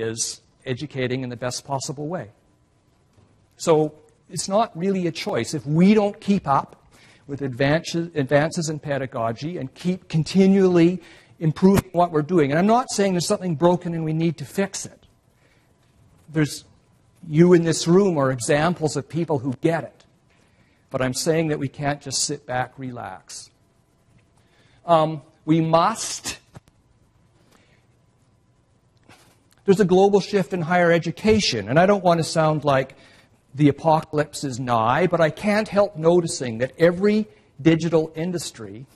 is educating in the best possible way. So it's not really a choice. If we don't keep up with advances in pedagogy and keep continually improving what we're doing, and I'm not saying there's something broken and we need to fix it. You in this room are examples of people who get it. But I'm saying that we can't just sit back, relax. We must. There's a global shift in higher education, and I don't want to sound like the apocalypse is nigh, but I can't help noticing that every digital industry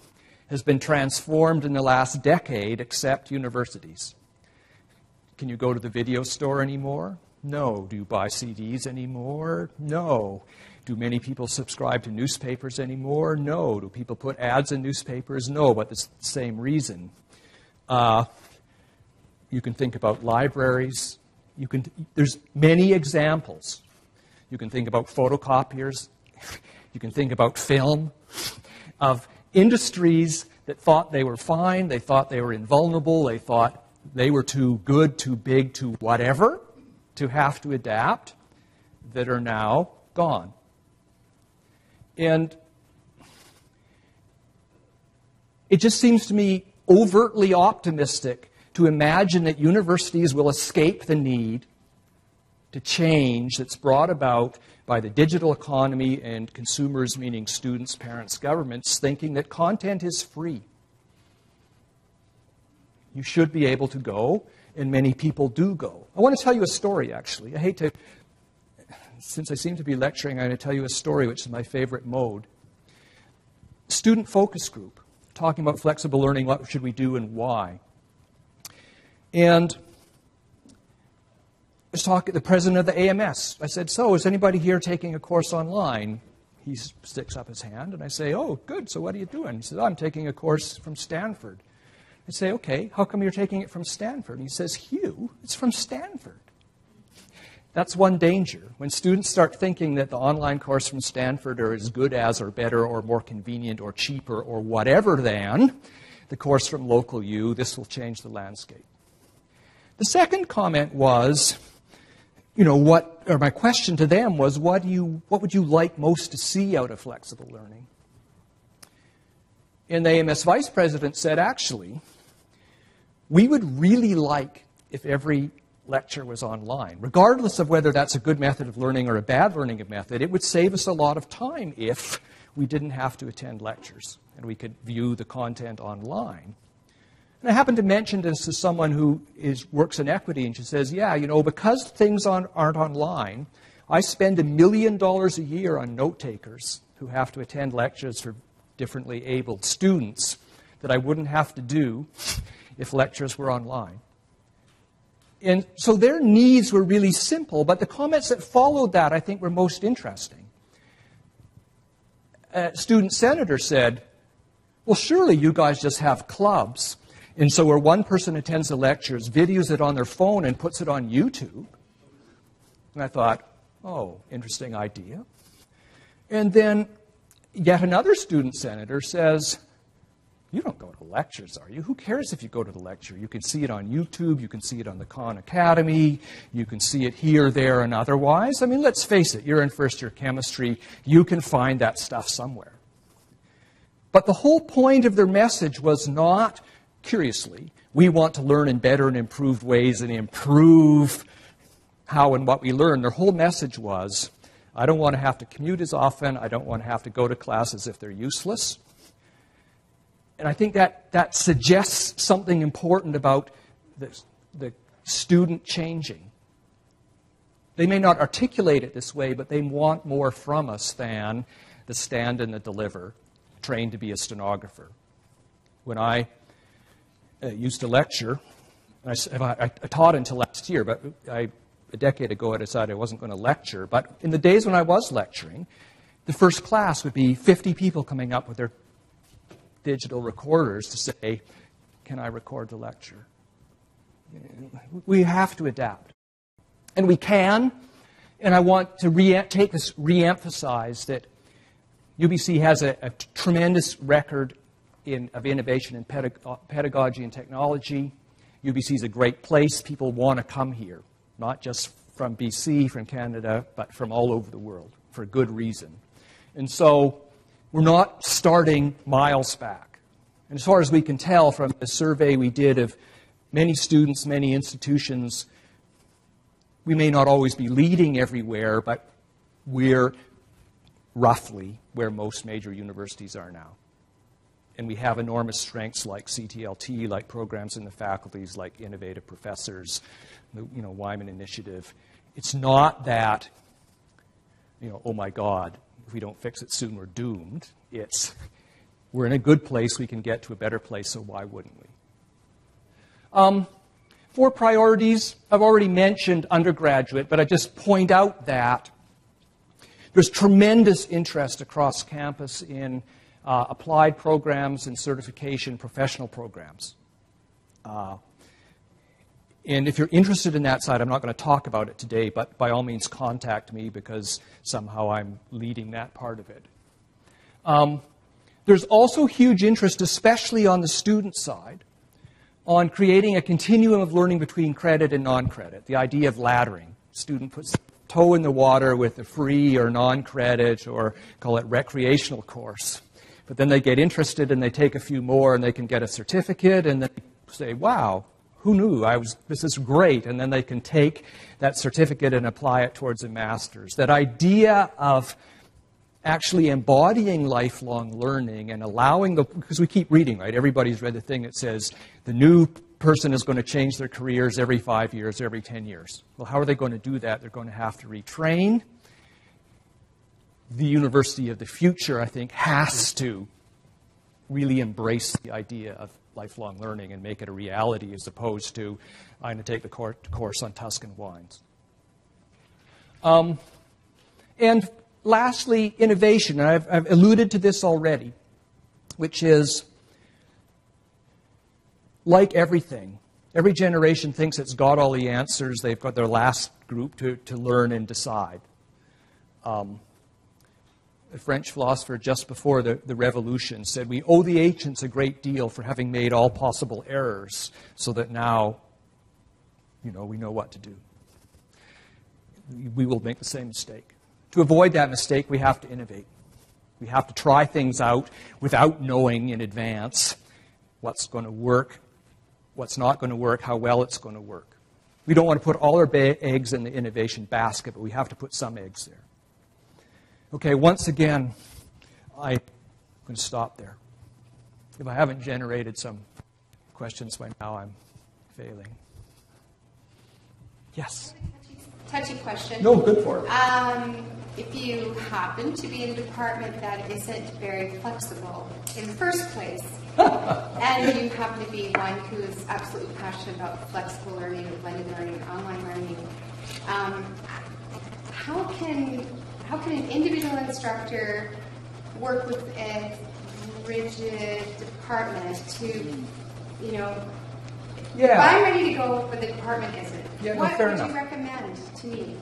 has been transformed in the last decade except universities. Can you go to the video store anymore? No. Do you buy CDs anymore? No. Do many people subscribe to newspapers anymore? No. Do people put ads in newspapers? No, but it's the same reason. You can think about libraries. There's many examples. You can think about photocopiers. You can think about film, of industries that thought they were fine, they thought they were invulnerable, they thought they were too good, too big, too whatever, to have to adapt, that are now gone. And it just seems to me overtly optimistic to imagine that universities will escape the need to change that's brought about by the digital economy and consumers, meaning students, parents, governments, thinking that content is free. You should be able to go, and many people do go. I want to tell you a story, actually. I hate to, since I seem to be lecturing, I'm going to tell you a story, which is my favorite mode. Student focus group, talking about flexible learning, what should we do and why. And I was talking to the president of the AMS. I said, so is anybody here taking a course online? He sticks up his hand, and I say, oh, good, so what are you doing? He says, oh, I'm taking a course from Stanford. I say, okay, how come you're taking it from Stanford? And he says, Hugh, it's from Stanford. That's one danger. When students start thinking that the online course from Stanford are as good as or better or more convenient or cheaper or whatever than the course from local U, this will change the landscape. The second comment was, my question to them was, what would you like most to see out of flexible learning? And the AMS vice president said, actually, we would really like if every lecture was online. Regardless of whether that's a good method of learning or a bad learning method, it would save us a lot of time if we didn't have to attend lectures and we could view the content online. And I happened to mention this to someone who works in equity, and she says, yeah, because things aren't online, I spend $1 million a year on note takers who have to attend lectures for differently abled students that I wouldn't have to do if lectures were online. And so their needs were really simple, but the comments that followed that I think were most interesting. A student senator said, well, surely you guys just have clubs. And so where one person attends the lectures, videos it on their phone and puts it on YouTube. And I thought, oh, interesting idea. And then yet another student senator says, you don't go to lectures, are you? Who cares if you go to the lecture? You can see it on YouTube, you can see it on the Khan Academy, you can see it here, there, and otherwise. I mean, let's face it, you're in first year chemistry, you can find that stuff somewhere. But the whole point of their message was not, curiously, we want to learn in better and improved ways and improve how and what we learn. Their whole message was, I don't want to have to commute as often. I don't want to have to go to classes if they're useless. And I think that suggests something important about the student changing. They may not articulate it this way, but they want more from us than the stand and the deliver, trained to be a stenographer. When I used to lecture, I taught until last year, but a decade ago I decided I wasn't going to lecture. But in the days when I was lecturing, the first class would be 50 people coming up with their digital recorders to say, can I record the lecture? We have to adapt. And we can, and I want to re-emphasize that UBC has a tremendous record of innovation in pedagogy and technology. UBC is a great place. People want to come here, not just from BC, from Canada, but from all over the world for good reason. And so we're not starting miles back. And as far as we can tell from the survey we did of many students, many institutions, we may not always be leading everywhere, but we're roughly where most major universities are now. And we have enormous strengths like CTLT, like programs in the faculties, like innovative professors, the Wyman Initiative. It's not that, oh my God, if we don't fix it soon, we're doomed. It's, we're in a good place, we can get to a better place, so why wouldn't we? 4 priorities. I've already mentioned undergraduate, but I just point out that there's tremendous interest across campus in applied programs and certification professional programs. And if you're interested in that side, I'm not going to talk about it today, but by all means contact me because somehow I'm leading that part of it. There's also huge interest, especially on the student side, on creating a continuum of learning between credit and non-credit, the idea of laddering. Student puts toe in the water with a free or non-credit or call it recreational course. But then they get interested and they take a few more and they can get a certificate and then say, wow, who knew? This is great. And then they can take that certificate and apply it towards a master's. That idea of actually embodying lifelong learning and allowing because we keep reading, right? Everybody's read the thing that says the new person is going to change their careers every 5 years, every 10 years. Well, how are they going to do that? They're going to have to retrain. The university of the future, I think, has to really embrace the idea of lifelong learning and make it a reality as opposed to, I'm going to take the course on Tuscan wines. And lastly, innovation. And I've alluded to this already, which is, like everything, every generation thinks it's got all the answers. They've got their last group to learn and decide. A French philosopher just before the revolution said, we owe the ancients a great deal for having made all possible errors so that now, we know what to do. We will make the same mistake. To avoid that mistake, we have to innovate. We have to try things out without knowing in advance what's going to work, what's not going to work, how well it's going to work. We don't want to put all our eggs in the innovation basket, but we have to put some eggs there. Okay, once again, I'm going to stop there. If I haven't generated some questions by now, I'm failing. Yes? Touchy question. No, good for it. If you happen to be in a department that isn't very flexible in the first place, and you happen to be one who is absolutely passionate about flexible learning, blended learning, online learning, how can an individual instructor work with a rigid department to, if I'm ready to go, but the department isn't? What would you recommend to me?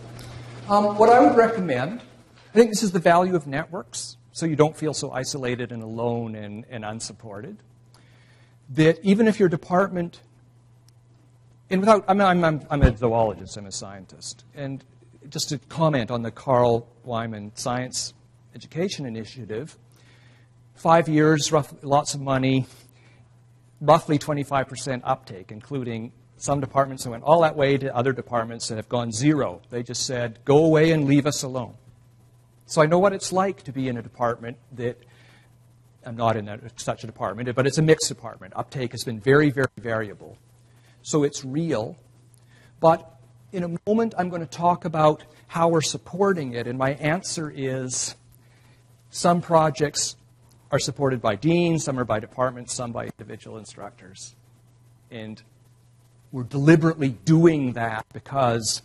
What I would recommend, I think this is the value of networks, so you don't feel so isolated and alone and unsupported. That even if your department, and I'm a zoologist, I'm a scientist, and just to comment on the Carl Wyman Science Education Initiative, 5 years, lots of money, roughly 25% uptake, including some departments that went all that way to other departments that have gone zero. They just said, go away and leave us alone. So I know what it's like to be in a department that, I'm not in such a department, but it's a mixed department. Uptake has been very, very variable. So it's real. But in a moment, I'm going to talk about how we're supporting it. And my answer is some projects are supported by deans, some are by departments, some by individual instructors. And we're deliberately doing that because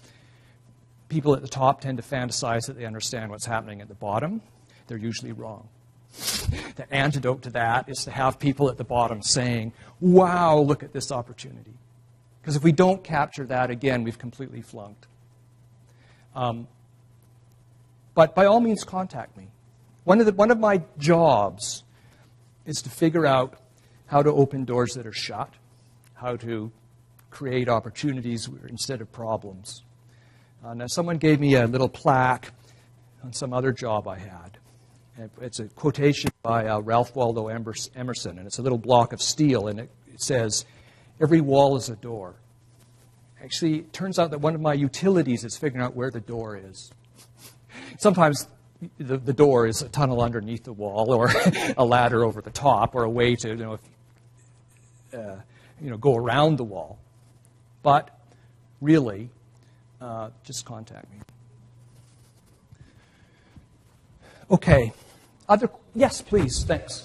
people at the top tend to fantasize that they understand what's happening at the bottom. They're usually wrong. The antidote to that is to have people at the bottom saying, wow, look at this opportunity. Because if we don't capture that, again, we've completely flunked. But by all means, contact me. One of my jobs is to figure out how to open doors that are shut, how to create opportunities instead of problems. Now, someone gave me a little plaque on some other job I had. It's a quotation by Ralph Waldo Emerson, and it's a little block of steel, and it says, "Every wall is a door." Actually, it turns out that one of my utilities is figuring out where the door is. Sometimes the door is a tunnel underneath the wall, or a ladder over the top, or a way to go around the wall. But really, just contact me. Okay. Yes, please. Thanks.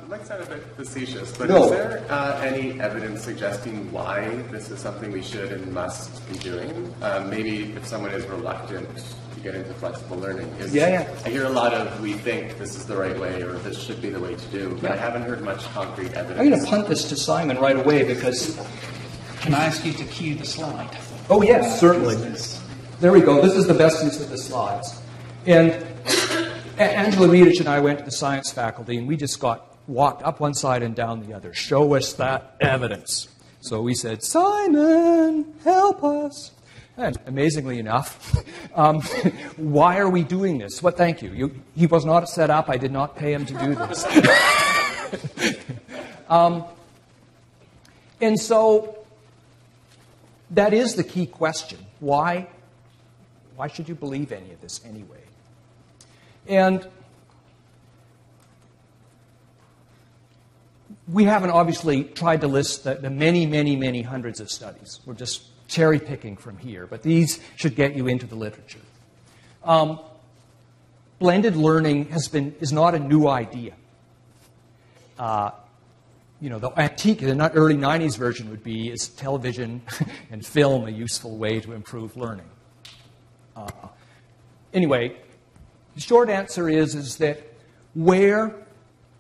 Might sound a bit facetious, but No. Is there any evidence suggesting why this is something we should and must be doing? Maybe if someone is reluctant to get into flexible learning. Yeah. I hear a lot of, we think this is the right way or this should be the way to do, but Yeah. I haven't heard much concrete evidence. I'm going to punt this to Simon right away because... Can I ask you to cue the slide? Oh, yes, certainly. There we go. This is the best use of the slides. And Angela Redish and I went to the science faculty, and we just got walked up one side and down the other. Show us that evidence. So we said, Simon, help us. And amazingly enough, why are we doing this? Well, thank you. He was not set up. I did not pay him to do this. And so that is the key question. Why should you believe any of this anyway? And we haven't obviously tried to list the many, many, many hundreds of studies. We're just cherry picking from here, but these should get you into the literature. Blended learning is not a new idea. The antique, the early 90s version would be, is television and film a useful way to improve learning? Anyway, the short answer is that where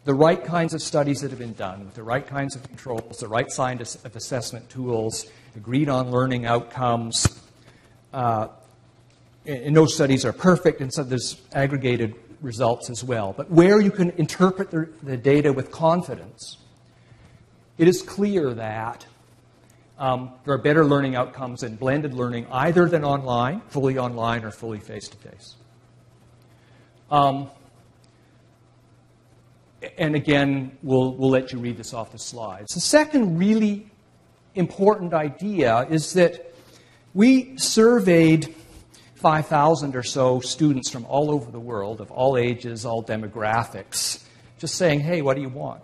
the right kinds of studies that have been done, with the right kinds of controls, the right kinds of assessment tools, agreed on learning outcomes, and those studies are perfect, and so there's aggregated results as well. But where you can interpret the data with confidence, it is clear that there are better learning outcomes in blended learning either than online, or fully face-to-face. And again, we'll let you read this off the slides. The second really important idea is that we surveyed 5,000 or so students from all over the world, of all ages, all demographics, just saying, hey, what do you want?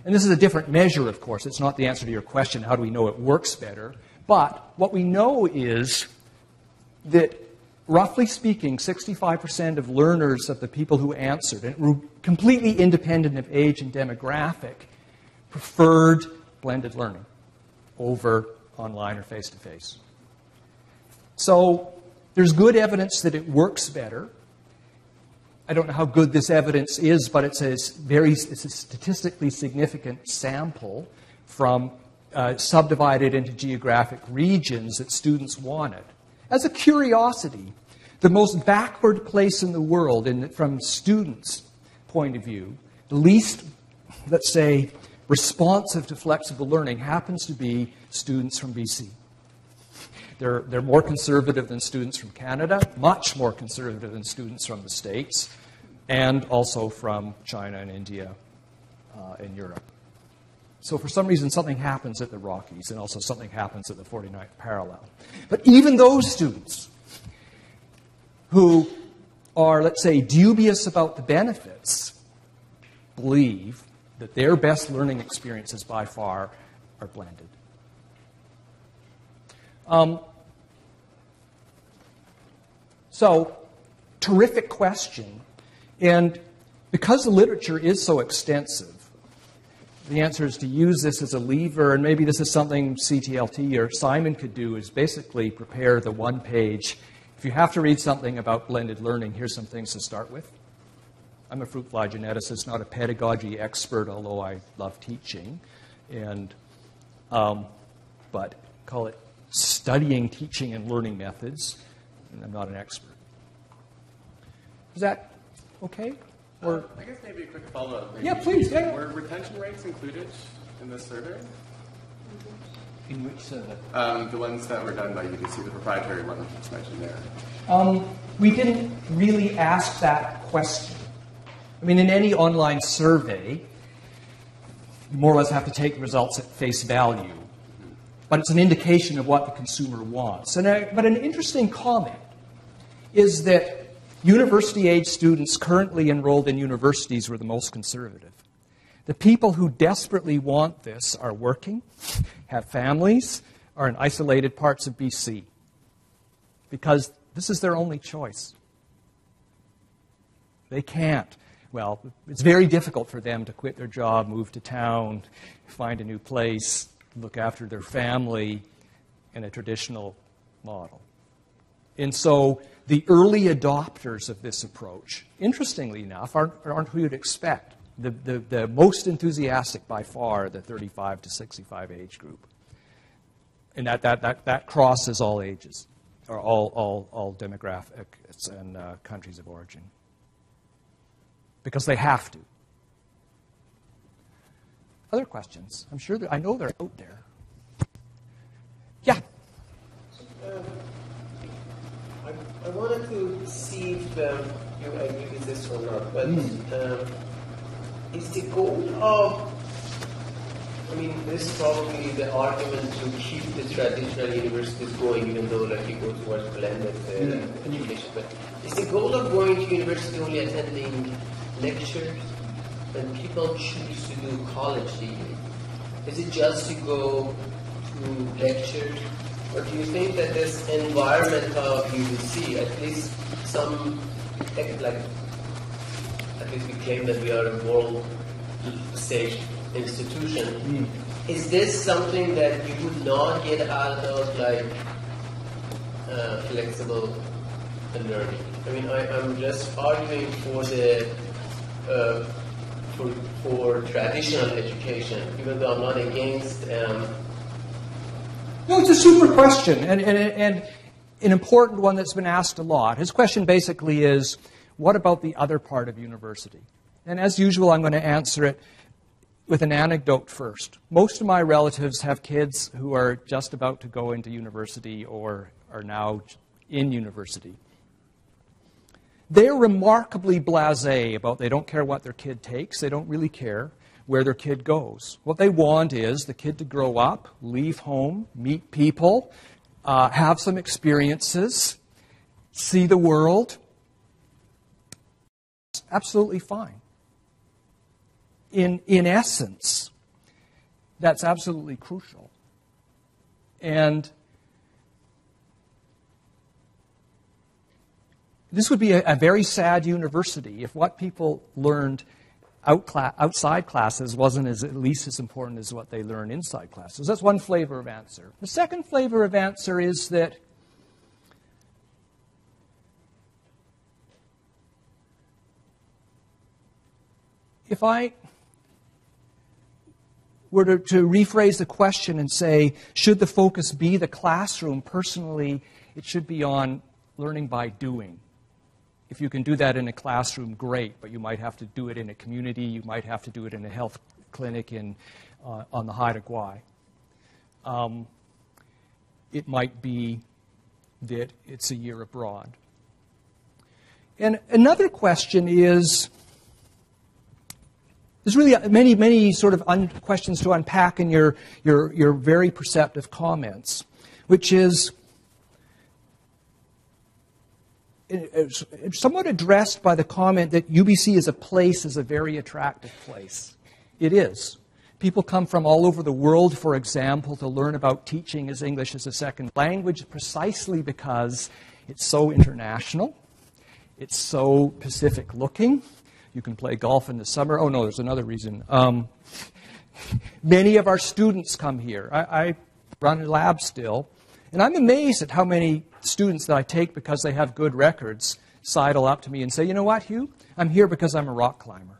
And this is a different measure, of course. It's not the answer to your question, how do we know it works better? But what we know is that, roughly speaking, 65% of learners, of the people who answered, and were completely independent of age and demographic, preferred blended learning over online or face-to-face. So there's good evidence that it works better. I don't know how good this evidence is, but it's a statistically significant sample from subdivided into geographic regions that students wanted. As a curiosity, the most backward place in the world, from students' point of view, the least, let's say, responsive to flexible learning, happens to be students from BC. They're more conservative than students from Canada, much more conservative than students from the States, and also from China and India and Europe. So for some reason, something happens at the Rockies, and also something happens at the 49th parallel. But even those students who are, let's say, dubious about the benefits, believe that their best learning experiences by far are blended. So, terrific question. And because the literature is so extensive, the answer is to use this as a lever, and maybe this is something CTLT or Simon could do, is basically prepare the one page. If you have to read something about blended learning, here's some things to start with. I'm a fruit fly geneticist, not a pedagogy expert, although I love teaching. But call it studying teaching and learning methods, and I'm not an expert. Is that okay? Or I guess maybe a quick follow-up. Yeah, please. Yeah. Were retention rates included in this survey? In which survey? The ones that were done by UBC, the proprietary one that's mentioned there. We didn't really ask that question. I mean, in any online survey, you more or less have to take the results at face value. But it's an indication of what the consumer wants. But an interesting comment is that university-age students currently enrolled in universities were the most conservative. The people who desperately want this are working, have families, are in isolated parts of BC, because this is their only choice. They can't. Well, it's very difficult for them to quit their job, move to town, find a new place, look after their family in a traditional model. And so the early adopters of this approach, interestingly enough, aren't who you'd expect. The most enthusiastic by far, the 35 to 65 age group. And that crosses all ages, or all demographics and countries of origin. Because they have to. Other questions? I'm sure I know they're out there. Yeah. I wanted to see if you agree with this or not, but is the goal of, I mean, this is probably the argument to keep the traditional universities going, even though like you go towards blended education, but is the goal of going to university only attending lectures when people choose to do college degree? Is it just to go to lectures? Or do you think that this environment of UBC, at least some, like, at least we claim that we are a world stage institution, is this something that you would not get out of, like, flexible learning? I mean, I'm just arguing for the for traditional education, even though I'm not against. No, it's a super question, and an important one that's been asked a lot. His question basically is, what about the other part of university? And as usual, I'm going to answer it with an anecdote first. Most of my relatives have kids who are just about to go into university or are now in university. They're remarkably blasé about they don't care what their kid takes. They don't really care where their kid goes. What they want is the kid to grow up, leave home, meet people, have some experiences, see the world. It's absolutely fine. In essence, that's absolutely crucial. And this would be a very sad university if what people learned outside classes wasn't at least as important as what they learn inside classes. That's one flavor of answer. The second flavor of answer is that if I were to rephrase the question and say, should the focus be the classroom, personally, it should be on learning by doing. If you can do that in a classroom, great, but you might have to do it in a community, you might have to do it in a health clinic on the Haida Gwaii. It might be that it's a year abroad. And another question is, there's really many sort of questions to unpack in your very perceptive comments, which is somewhat addressed by the comment that UBC as a place is a very attractive place. It is. People come from all over the world, for example, to learn about teaching as English as a second language precisely because it's so international. It's so Pacific-looking. You can play golf in the summer. Oh, no, there's another reason. Many of our students come here. I run a lab still, and I'm amazed at how many students that I take because they have good records sidle up to me and say, you know what, Hugh? I'm here because I'm a rock climber.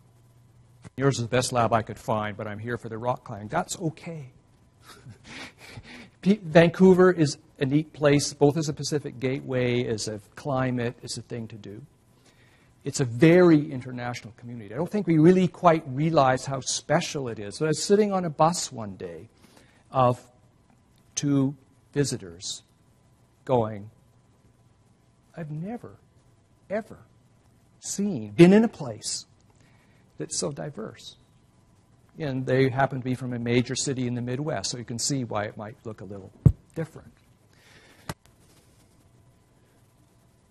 Yours is the best lab I could find, but I'm here for the rock climbing. That's okay. Vancouver is a neat place, both as a Pacific gateway, as a climate, as a thing to do. It's a very international community. I don't think we really quite realize how special it is. So I was sitting on a bus one day of to visitors going, I've never, ever been in a place that's so diverse. And they happen to be from a major city in the Midwest, so you can see why it might look a little different.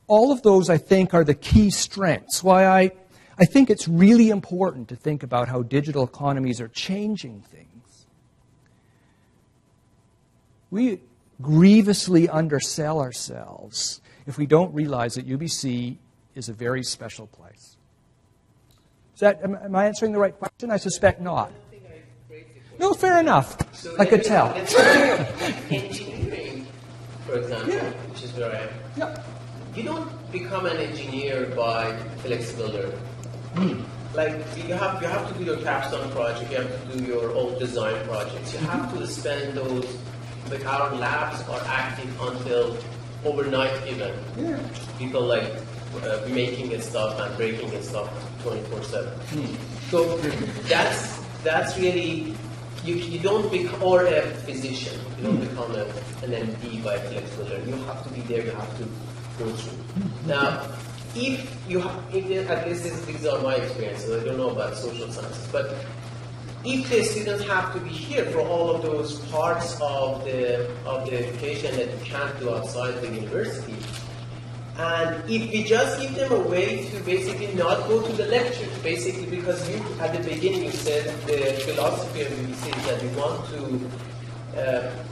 All of those, I think, are the key strengths. Why I think it's really important to think about how digital economies are changing things. We grievously undersell ourselves if we don't realize that UBC is a very special place. Am I answering the right question? I suspect not. No, fair enough. So I could tell. Engineering, for example, which is where I am. Yeah. You don't become an engineer by flexible learning. Like you have to do your capstone project, you have to do your own design projects. You have to spend those. Like our labs are active until overnight even. Yeah. People like making it stuff and breaking it stuff 24/7. So that's really you don't become or a physician. You don't become an MD by flexible learning. You have to be there. You have to go through. Now, at least these are my experiences. I don't know about social sciences, but if the students have to be here for all of those parts of the education that you can't do outside the university, and if we just give them a way to basically not go to the lectures, basically because you at the beginning you said the philosophy of UBC is that you want to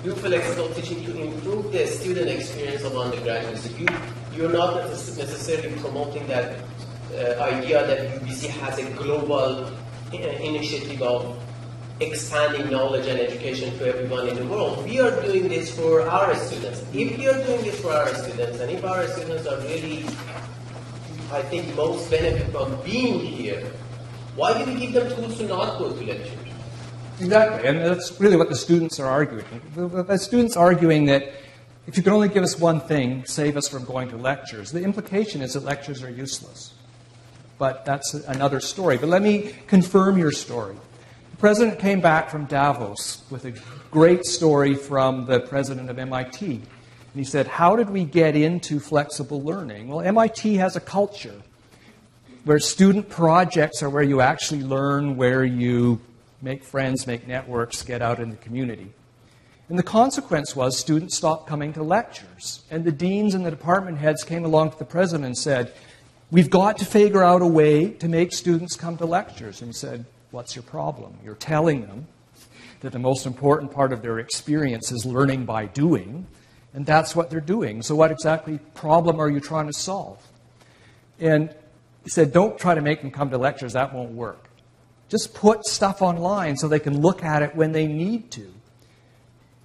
do flexible teaching to improve the student experience of undergraduates. So you're not necessarily promoting that idea that UBC has a global initiative of expanding knowledge and education to everyone in the world. We are doing this for our students. If we are doing this for our students, and if our students are really, I think, most benefit from being here, why do we give them tools to not go to lectures? Exactly, and that's really what the students are arguing. The students are arguing that if you can only give us one thing, save us from going to lectures, the implication is that lectures are useless. But that's another story. But let me confirm your story. The president came back from Davos with a great story from the president of MIT. And he said, how did we get into flexible learning? Well, MIT has a culture where student projects are where you actually learn, where you make friends, make networks, get out in the community. And the consequence was students stopped coming to lectures. And the deans and the department heads came along to the president and said, we've got to figure out a way to make students come to lectures. And he said, what's your problem? You're telling them that the most important part of their experience is learning by doing, and that's what they're doing. So what exactly problem are you trying to solve? And he said, don't try to make them come to lectures. That won't work. Just put stuff online so they can look at it when they need to.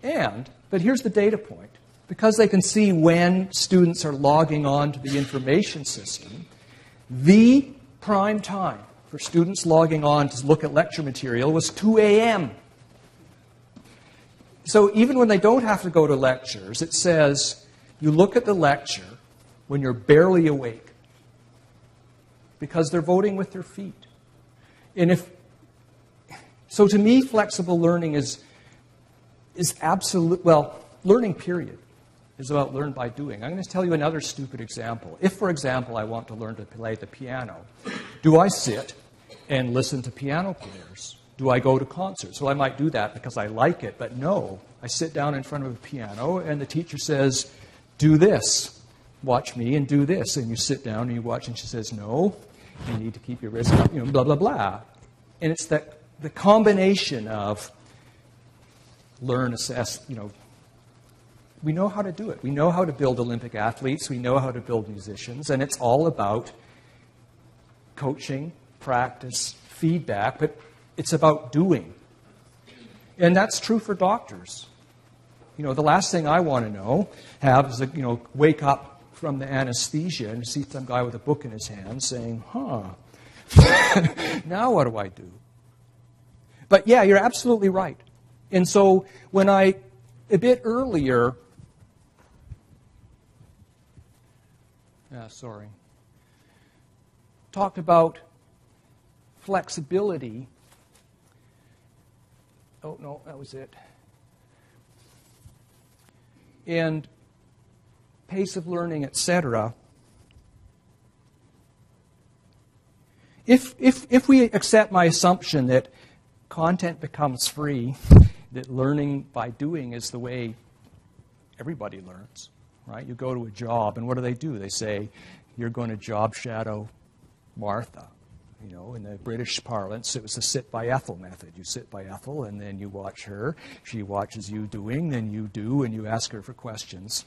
But here's the data point. Because they can see when students are logging on to the information system, the prime time for students logging on to look at lecture material was 2 a.m. So even when they don't have to go to lectures, it says you look at the lecture when you're barely awake because they're voting with their feet. So to me, flexible learning is absolute, learning period is about learn by doing. I'm going to tell you another stupid example. If, for example, I want to learn to play the piano, do I sit and listen to piano players? Do I go to concerts? Well, I might do that because I like it, but no. I sit down in front of a piano and the teacher says, do this. Watch me and do this. And you sit down and you watch and she says, no, you need to keep your wrist up, blah, blah, blah. And it's the combination of learn, assess, we know how to do it. We know how to build Olympic athletes. We know how to build musicians. And it's all about coaching, practice, feedback, but it's about doing. And that's true for doctors. The last thing I want to have is wake up from the anesthesia and see some guy with a book in his hand saying, now what do I do? But yeah, you're absolutely right. And so when a bit earlier, talked about flexibility. Oh, no, that was it. and pace of learning, etc. If we accept my assumption that content becomes free, that learning by doing is the way everybody learns, right? You go to a job, and what do? They say, you're going to job shadow Martha. You know, in the British parlance, it was the sit by Ethel method. You sit by Ethel, and then you watch her. She watches you doing, then you do, and you ask her for questions.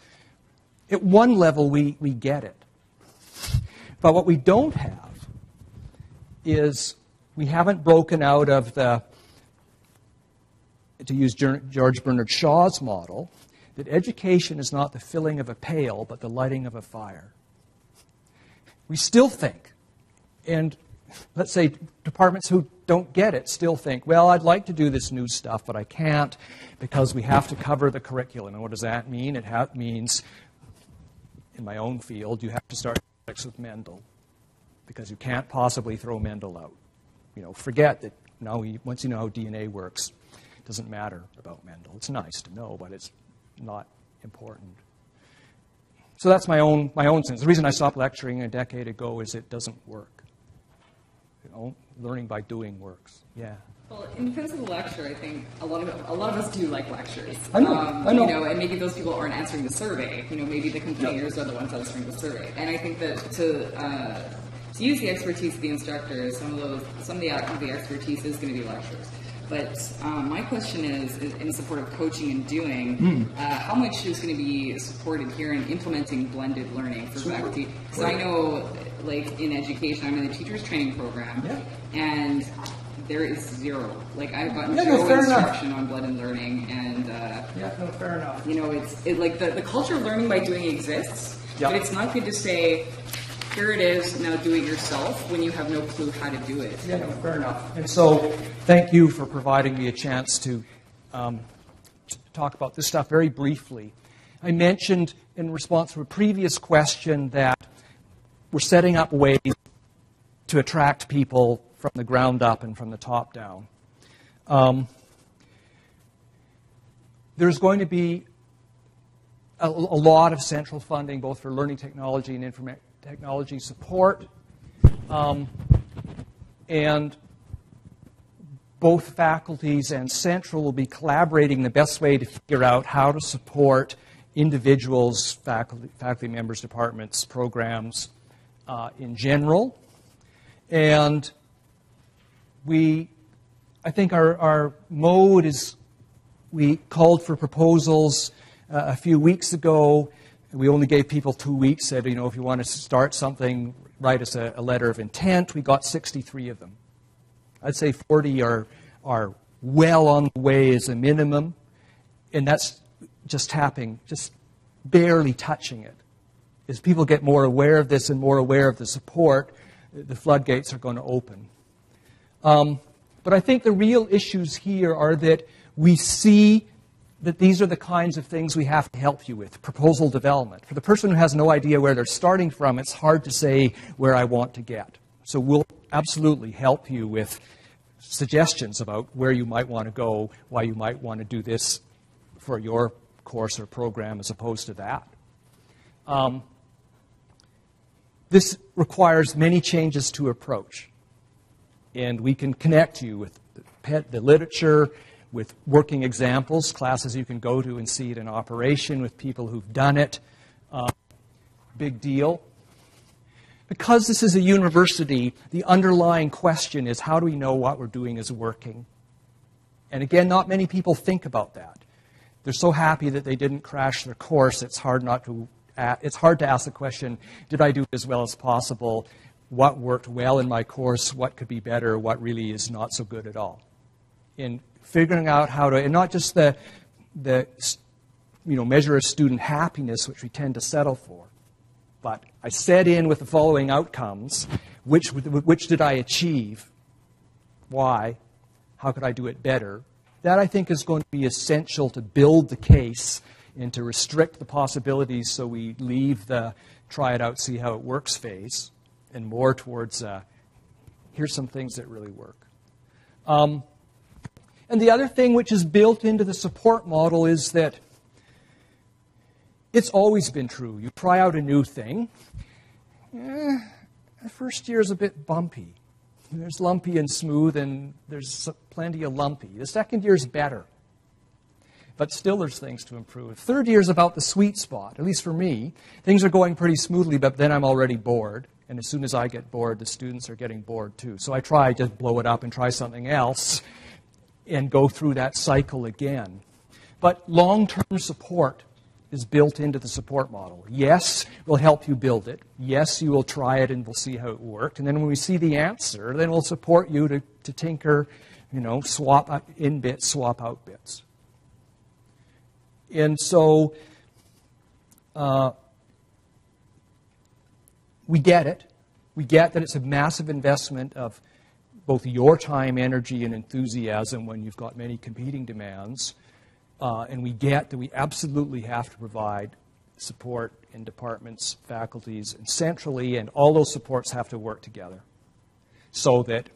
At one level, we get it. But what we don't have is we haven't broken out of the, to use George Bernard Shaw's model, that education is not the filling of a pail, but the lighting of a fire. We still think, and let's say departments who don't get it still think, well, I'd like to do this new stuff, but I can't because we have to cover the curriculum. And what does that mean? It means, in my own field, you have to start with Mendel because you can't possibly throw Mendel out. You know, forget that now once you know how DNA works, it doesn't matter about Mendel. It's nice to know, but it's not important. So that's my own sense. The reason I stopped lecturing a decade ago is it doesn't work. You know, learning by doing works. Yeah. Well, in defense of the lecture, I think a lot of us do like lectures. I know. You know, and maybe those people aren't answering the survey. You know, maybe the complainers are the ones answering the survey. And I think that to use the expertise of the instructors, some of the expertise is going to be lectures. But my question is, in support of coaching and doing, how much is going to be supported here in implementing blended learning for faculty? Because I know, like, in education, I'm in the teachers training program, and there is zero. Like, I've gotten zero instruction on blended learning, and fair enough. You know, it's like the culture of learning by doing exists, but it's not good to say, here it is, now do it yourself, when you have no clue how to do it. Yeah, no, fair enough. And so thank you for providing me a chance to talk about this stuff very briefly. I mentioned in response to a previous question that we're setting up ways to attract people from the ground up and from the top down. There's going to be a lot of central funding, both for learning technology and information technology support, and both faculties and Central will be collaborating the best way to figure out how to support individuals, faculty members, departments, programs in general. And I think our mode is, we called for proposals a few weeks ago. We only gave people 2 weeks, said, you know, if you want to start something, write us a letter of intent. We got 63 of them. I'd say 40 are well on the way as a minimum, and that's just barely touching it. As people get more aware of this and more aware of the support, the floodgates are going to open. But I think the real issues here are that we see that these are the kinds of things we have to help you with. Proposal development. For the person who has no idea where they're starting from, it's hard to say where I want to get. So we'll absolutely help you with suggestions about where you might want to go, why you might want to do this for your course or program as opposed to that. This requires many changes to approach. And we can connect you with the literature, with working examples, classes you can go to and see it in operation with people who've done it. Big deal. Because this is a university, the underlying question is, how do we know what we're doing is working? And again, not many people think about that. They're so happy that they didn't crash their course, it's hard to ask the question, did I do it as well as possible? What worked well in my course? What could be better? What really is not so good at all? In figuring out how to, and not just the measure of student happiness, which we tend to settle for, but I set in with the following outcomes. Which did I achieve? Why? How could I do it better? That, I think, is going to be essential to build the case and to restrict the possibilities so we leave the try it out, see how it works phase, and more towards here's some things that really work. And the other thing which is built into the support model is that It's always been true. You try out a new thing, the first year is a bit bumpy. There's lumpy and smooth, and there's plenty of lumpy. The second year is better. But still there's things to improve. Third year is about the sweet spot, at least for me. Things are going pretty smoothly, but then I'm already bored. And as soon as I get bored, the students are getting bored too. So I try to blow it up and try something else and go through that cycle again. But long-term support is built into the support model. Yes, we'll help you build it. Yes, you will try it and we'll see how it worked. And then when we see the answer, then we'll support you to tinker, swap in bits, swap out bits. And so we get it. We get that it's a massive investment of both your time, energy, and enthusiasm when you've got many competing demands. And we get that we absolutely have to provide support in departments, faculties, and centrally, and all those supports have to work together. So that,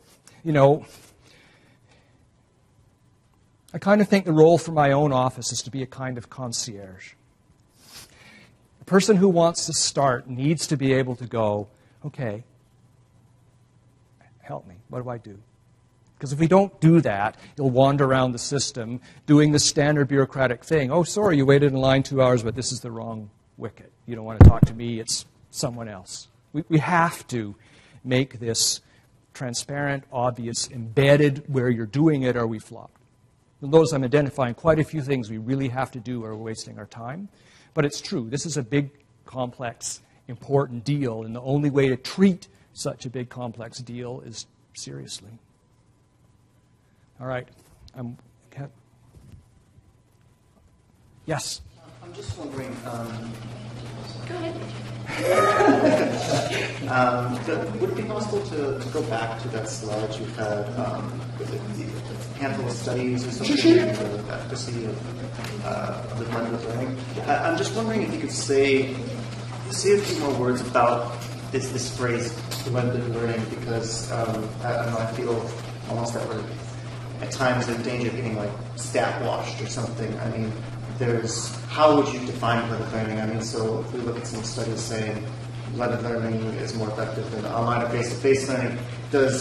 I kind of think the role for my own office is to be a kind of concierge. The person who wants to start needs to be able to go, okay, help me. What do I do? Because if we don't do that, you'll wander around the system doing the standard bureaucratic thing. Oh, sorry, you waited in line 2 hours, but this is the wrong wicket. You don't want to talk to me, it's someone else. We have to make this transparent, obvious, embedded where you're doing it, or we flop. You'll notice I'm identifying quite a few things we really have to do or we're wasting our time. But it's true. This is a big, complex, important deal, and the only way to treat such a big, complex deal is seriously. All right. Yes? I'm just wondering... Go ahead. Would it be possible to go back to that slide you had with a handful of studies or something, the efficacy of the blended learning? I'm just wondering if you could say a few more words about this phrase, blended learning, because I don't know, I feel almost that we're at times in danger of getting like stat washed or something. I mean, how would you define blended learning? I mean, so if we look at some studies saying blended learning is more effective than online or face-to-face learning,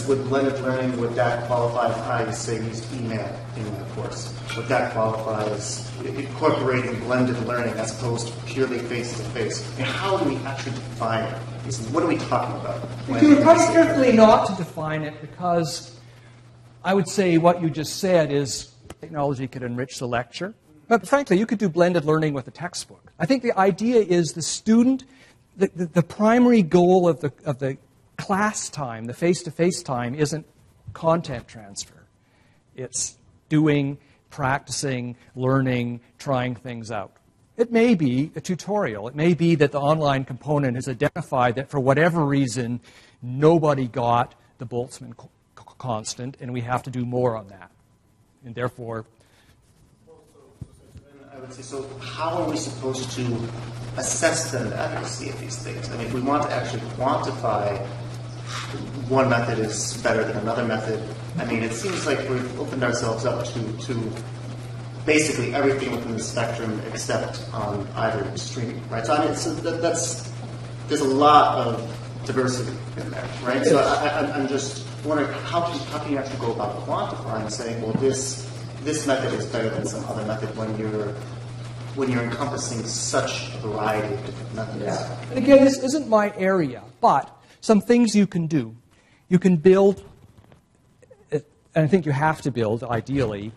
would blended learning, would that qualify if I, say, used email in my course? Would that qualify as incorporating blended learning as opposed to purely face-to-face? And how do we actually define it? What are we talking about? You would probably carefully not to define it, because I would say what you just said is technology could enrich the lecture. But frankly, you could do blended learning with a textbook. I think the idea is the student, the primary goal of the class time, the face-to-face time, isn't content transfer. It's doing, practicing, learning, trying things out. It may be a tutorial. It may be that the online component has identified that for whatever reason, nobody got the Boltzmann constant, and we have to do more on that. And therefore... I would say, so how are we supposed to assess the efficacy of these things? I mean, if we want to actually quantify one method is better than another method, I mean, it seems like we've opened ourselves up to basically everything within the spectrum except on either extreme, right? So I mean, there's a lot of diversity in there, right? So I'm just wondering, how can you actually go about quantifying, saying, well, this method is better than some other method when you're encompassing such a variety of different methods? Yeah. And again, this isn't my area, but some things you can do. You can build, and I think you have to build, ideally,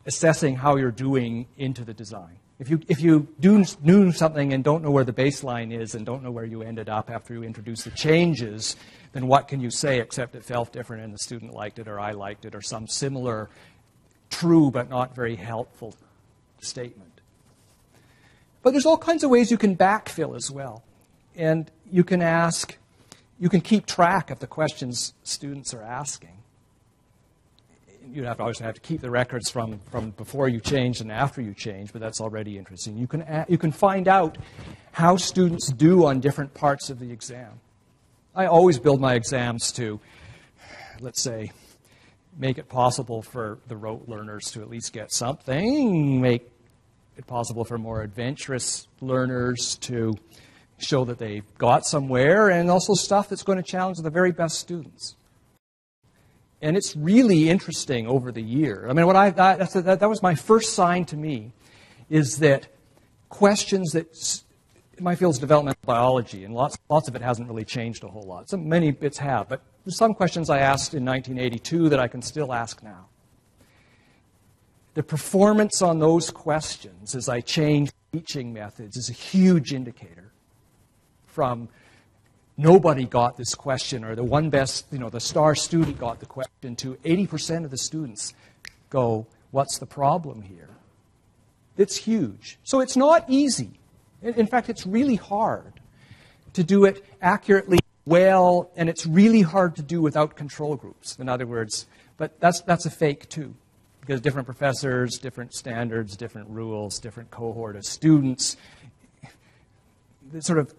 assessing how you're doing into the design. If you do something and don't know where the baseline is and don't know where you ended up after you introduce the changes, then what can you say except it felt different and the student liked it or I liked it or some similar true but not very helpful statement. But there's all kinds of ways you can backfill as well. And you can keep track of the questions students are asking. You obviously have to keep the records from before you change and after you change, but that's already interesting. You can find out how students do on different parts of the exam. I always build my exams to, let's say, make it possible for the rote learners to at least get something, make it possible for more adventurous learners to show that they got somewhere, and also stuff that's going to challenge the very best students. And it's really interesting over the year. I mean, that was my first sign to me, is that questions that, my field's developmental biology, and lots of it hasn't really changed a whole lot. Many bits have, but there's some questions I asked in 1982 that I can still ask now. The performance on those questions as I change teaching methods is a huge indicator from nobody got this question, or the one best, the star student got the question, to 80% of the students go, what's the problem here? It's huge. So it's not easy. In fact, it's really hard to do it accurately, well, and it's really hard to do without control groups. In other words, but that's a fake too, because different professors, different standards, different rules, different cohort of students. The sort of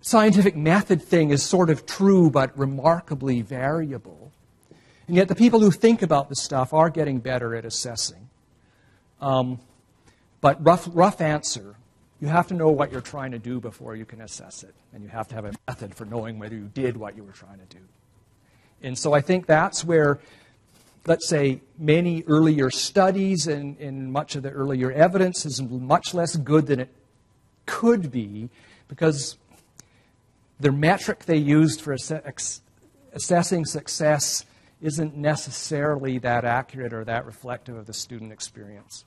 scientific method thing is sort of true, but remarkably variable. And yet the people who think about this stuff are getting better at assessing. But rough answer, you have to know what you're trying to do before you can assess it. And you have to have a method for knowing whether you did what you were trying to do. And so I think that's where, let's say, many earlier studies and much of the earlier evidence is much less good than it could be, because the metric they used for assessing success isn't necessarily that accurate or that reflective of the student experience.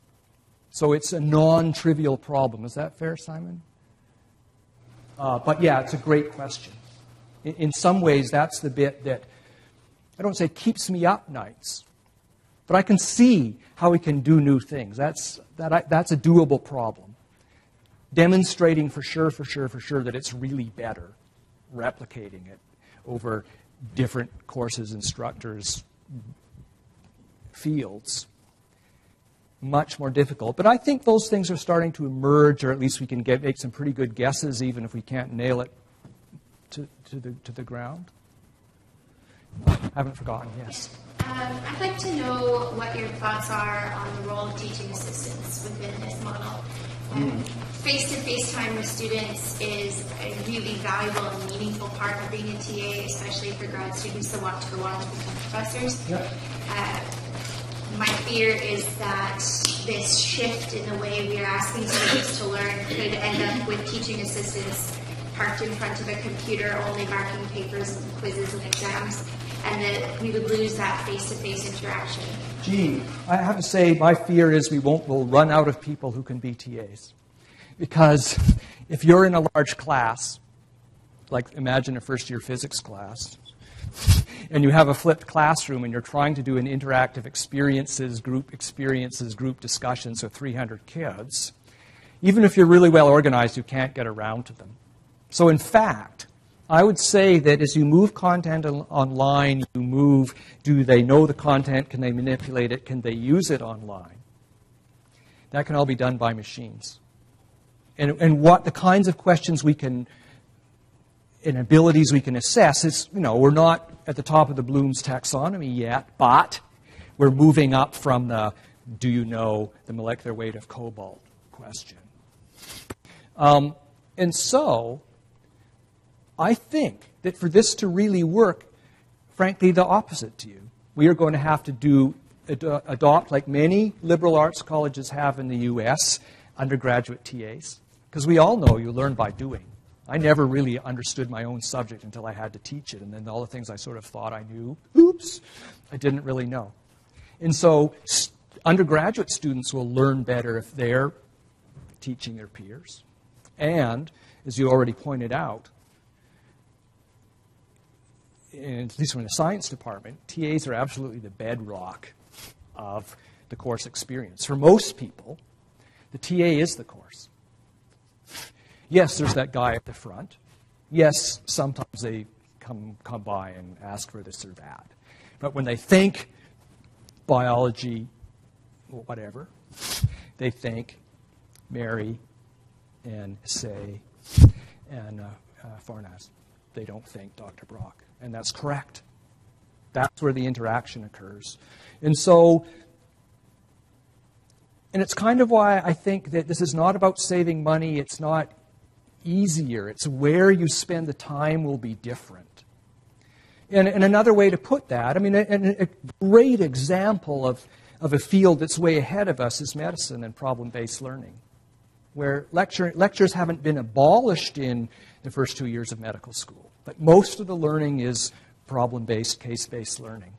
So it's a non-trivial problem. Is that fair, Simon? But yeah, it's a great question. In some ways, that's the bit that, I don't say keeps me up nights, but I can see how we can do new things. That's a doable problem. Demonstrating for sure that it's really better, replicating it over different courses, instructors, fields. Much more difficult. But I think those things are starting to emerge, or at least we can make some pretty good guesses, even if we can't nail it to the ground. I haven't forgotten, yes. I'd like to know what your thoughts are on the role of teaching assistants within this model. Face-to-face time with students is a really valuable and meaningful part of being a TA, especially for grad students that want to go on to become professors. Yep. My fear is that this shift in the way we are asking students to learn could end up with teaching assistants parked in front of a computer only marking papers and quizzes and exams, and that we would lose that face-to-face interaction. Gee, I have to say my fear is we'll run out of people who can be TAs. Because if you're in a large class, like imagine a first-year physics class, and you have a flipped classroom and you're trying to do an interactive experiences, group discussions with 300 kids, even if you're really well organized, you can't get around to them. So in fact, I would say that as you move content online, do they know the content? Can they manipulate it? Can they use it online? That can all be done by machines. And what the kinds of questions we can, and abilities we can assess is, we're not at the top of the Bloom's taxonomy yet, but we're moving up from the, do you know the molecular weight of cobalt question. And so, I think that for this to really work, frankly, the opposite to you. We are going to have to adopt, like many liberal arts colleges have in the U.S., undergraduate TAs. Because we all know you learn by doing. I never really understood my own subject until I had to teach it. And then all the things I sort of thought I knew, oops, I didn't really know. And so undergraduate students will learn better if they're teaching their peers. And, as you already pointed out, at least from the science department, TAs are absolutely the bedrock of the course experience. For most people, the TA is the course. Yes, there's that guy at the front. Yes, sometimes they come by and ask for this or that. But when they think biology, whatever, they think Mary and Say and Farnas. They don't think Dr. Brock. And that's correct. That's where the interaction occurs. And so, And it's kind of why I think that this is not about saving money. It's not easier. It's where you spend the time will be different. And another way to put that, I mean, a great example of a field that's way ahead of us is medicine and problem-based learning, where lectures haven't been abolished in the first 2 years of medical school, but most of the learning is problem-based, case-based learning.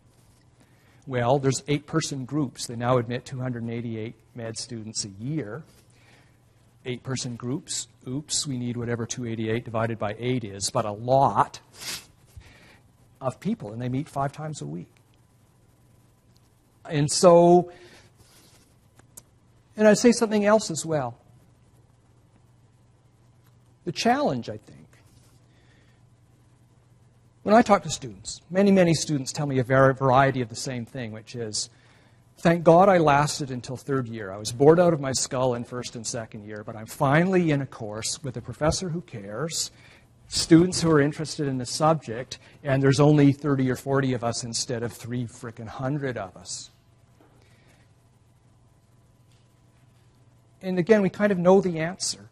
Well, there's 8-person groups. They now admit 288 med students a year. 8-person groups, oops, we need whatever 288 divided by 8 is, but a lot of people, and they meet 5 times a week. And so, and I'd say something else as well. The challenge, I think, when I talk to students, many students tell me a variety of the same thing, which is, thank God I lasted until 3rd year. I was bored out of my skull in 1st and 2nd year, but I'm finally in a course with a professor who cares, students who are interested in the subject, and there's only 30 or 40 of us instead of 300 of us. And again, we kind of know the answer.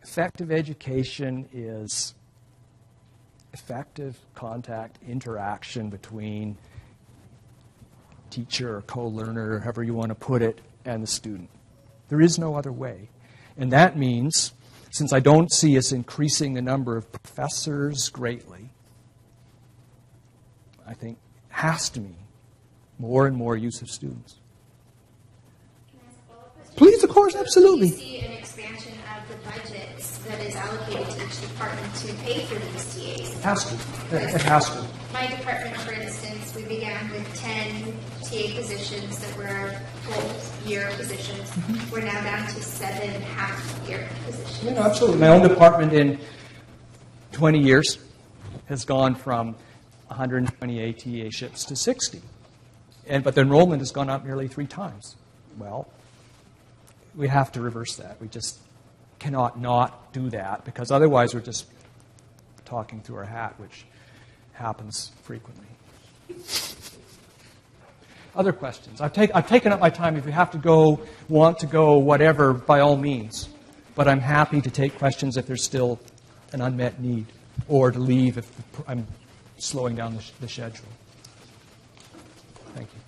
Effective education is effective contact, interaction between teacher or co-learner, however you want to put it, and the student. There is no other way. And that means, since I don't see us increasing the number of professors greatly, I think it has to mean more and more use of students. Can I ask a follow-up question? Please, of course, absolutely. Do you see an expansion of the budgets that is allocated to each department to pay for these TAs? It has to. It has to. My department, for instance, we began with 10 TA positions that were full-year positions. We're now down to 7 half-year positions. Yeah, absolutely. My own department in 20 years has gone from 128 TA ships to 60. But the enrollment has gone up nearly 3 times. Well, we have to reverse that. We just cannot not do that, because otherwise we're just talking through our hat, which happens frequently. Other questions? I've taken up my time. If you have to go, want to go, whatever, by all means. But I'm happy to take questions if there's still an unmet need, or to leave if I'm slowing down the schedule. Thank you.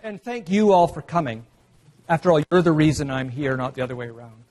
And thank you all for coming. After all, you're the reason I'm here, not the other way around.